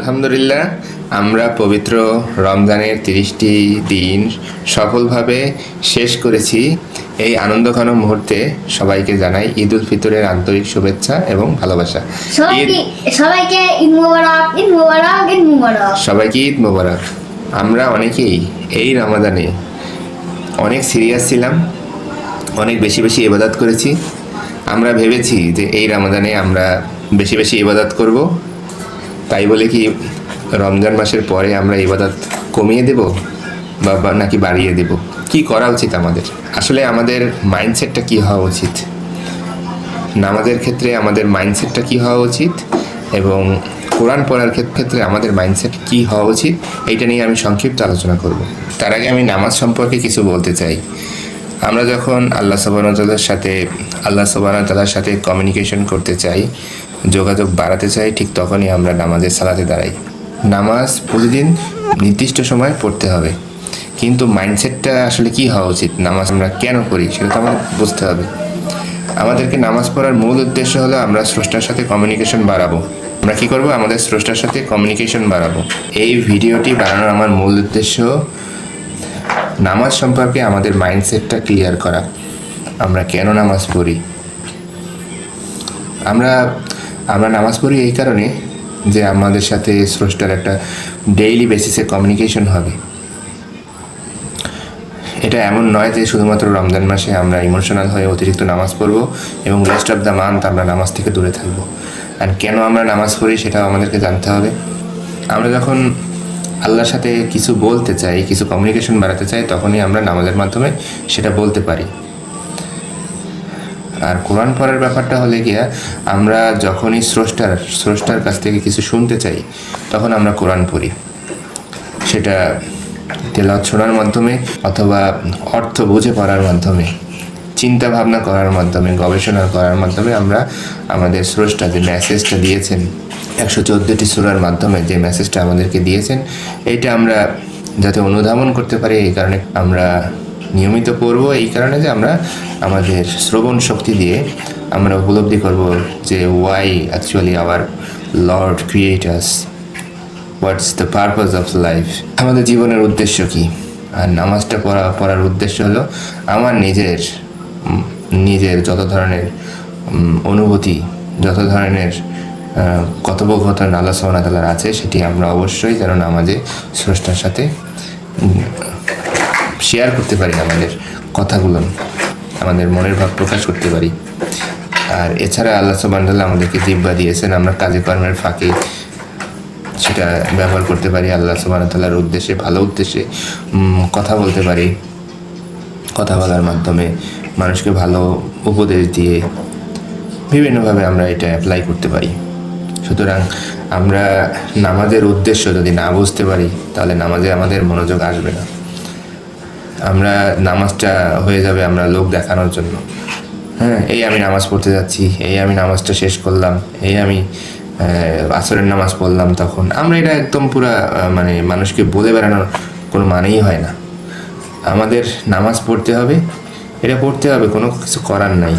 আলহামদুলিল্লাহ আমরা পবিত্র রমজানের 30টি দিন সফলভাবে শেষ করেছি। এই আনন্দঘন মুহূর্তে সবাইকে জানাই ঈদ উল ফিতরের আন্তরিক শুভেচ্ছা এবং ভালোবাসা। সবাইকে ঈদ মোবারক, ঈদ মোবারক, ঈদ মোবারক। সবাইকে ঈদ মোবারক। আমরা অনেকেই এই রমাদানে অনেক সিরিয়াস ছিলাম, অনেক বেশি বেশি ইবাদত করেছি। আমরা ভেবেছি যে এই রমাদানে আমরা বেশি বেশি ইবাদত করব, তাই বলে কি রমজান মাসের পরে আমরা ইবাদত কমিয়ে দেব বা নাকি বাড়িয়ে দেব? কি করা উচিত আমাদের? আসলে আমাদের মাইন্ডসেটটা কি হওয়া উচিত, নামাজের ক্ষেত্রে আমাদের মাইন্ডসেটটা কি হওয়া উচিত এবং কোরআন পড়ার ক্ষেত্রে আমাদের মাইন্ডসেট কি হওয়া উচিত, এইটা নিয়ে আমি সংক্ষিপ্ত আলোচনা করব। তার আগে আমি নামাজ সম্পর্কে কিছু বলতে চাই। আমরা যখন আল্লাহ সুবহানাহু ওয়া তাআলার সাথে কমিউনিকেশন করতে চাই, যোগাযোগ বাড়াতে চাই, ঠিক তখনই আমরা নামাজের সালাতে দাঁড়াই। নামাজ প্রতিদিন নির্দিষ্ট সময় পড়তে হবে, কিন্তু মাইন্ডসেটটা আসলে কি হওয়া উচিত, নামাজ আমরা কেন করি সেটা তো আমাদের বুঝতে হবে। আমাদেরকে নামাজ পড়ার মূল উদ্দেশ্য হলো আমরা স্রষ্টার সাথে কমিউনিকেশন বাড়াবো। আমরা কি করব? আমাদের স্রষ্টার সাথে কমিউনিকেশন বাড়াবো। এই ভিডিওটি বানানোর আমার মূল উদ্দেশ্য নামাজ সম্পর্কে আমাদের মাইন্ডসেটটা ক্লিয়ার করা। আমরা কেন নামাজ পড়ি? আমরা নামাজ পড়ি এই কারণে যে আমাদের সাথে স্রষ্টার একটা ডেইলি বেসিসে কমিউনিকেশন হবে। এটা এমন নয় যে শুধুমাত্র রমজান মাসে আমরা ইমোশনাল হয়ে অতিরিক্ত নামাজ পড়বো এবং রেস্ট অফ দ্য মান্থ আমরা নামাজ থেকে দূরে থাকবো। আর কেন আমরা নামাজ পড়ি সেটাও আমাদেরকে জানতে হবে। আমরা যখন আল্লাহর সাথে কিছু বলতে চাই, কিছু কমিউনিকেশন বাড়াতে চাই, তখনই আমরা নামাজের মাধ্যমে সেটা বলতে পারি। আর কোরআন পড়ার ব্যাপারটা হলে গিয়া আমরা যখনই স্রষ্টার কাছ থেকে কিছু শুনতে চাই তখন আমরা কোরআন পড়ি। সেটা তেলাওয়াত শোনার মাধ্যমে অথবা অর্থ বুঝে পড়ার মাধ্যমে, চিন্তা ভাবনা করার মাধ্যমে, গবেষণা করার মাধ্যমে আমরা আমাদের স্রষ্টা যে মেসেজটা দিয়েছেন 114টি সূরার মাধ্যমে যে মেসেজটা আমাদেরকে দিয়েছেন, এটা আমরা যাতে অনুধাবন করতে পারি, এই কারণে আমরা নিয়মিত পড়ব। এই কারণে যে আমরা আমাদের শ্রবণ শক্তি দিয়ে আমরা উপলব্ধি করব যে why actually our lord create us, what's the purpose of life, আমাদের জীবনের উদ্দেশ্য কি। আর নামাজটা পড়ার উদ্দেশ্য হলো আমার নিজের যত ধরনের অনুভূতি, যত ধরনের কথোপকথন আল্লাহ সুবহানাহু ওয়া তাআলার আছে, সেটি আমরা অবশ্যই যেন নামাজে স্রষ্টার সাথে শেয়ার করতে পারি, আমাদের কথাগুলো, আমাদের মনের ভাব প্রকাশ করতে পারি। আর এছাড়া আল্লাহ সুবহানাহু ওয়া তাআলা আমাদেরকে জিহ্বা দিয়েছেন, আমরা কাজে কর্মের ফাঁকে সেটা ব্যবহার করতে পারি আল্লাহ সুবহানাহু ওয়া তাআলার উদ্দেশ্যে, ভালো উদ্দেশ্যে কথা বলতে পারি। কথা বলার মাধ্যমে মানুষকে ভালো উপদেশ দিয়ে বিভিন্নভাবে আমরা এটা অ্যাপ্লাই করতে পারি। সুতরাং আমরা নামাজের উদ্দেশ্য যদি না বুঝতে পারি তাহলে নামাজে আমাদের মনোযোগ আসবে না। আমরা নামাজটা হয়ে যাবে আমরা লোক দেখানোর জন্য। এই আমি নামাজ পড়তে যাচ্ছি, এই আমি নামাজটা শেষ করলাম, এই আমি আসরের নামাজ পড়লাম, তখন আমরা এটা একদম পুরা মানুষকে বলে বেড়ানোর কোনো মানেই হয় না। আমাদের নামাজ পড়তে হবে, এটা পড়তে হবে, কোনো কিছু করার নাই।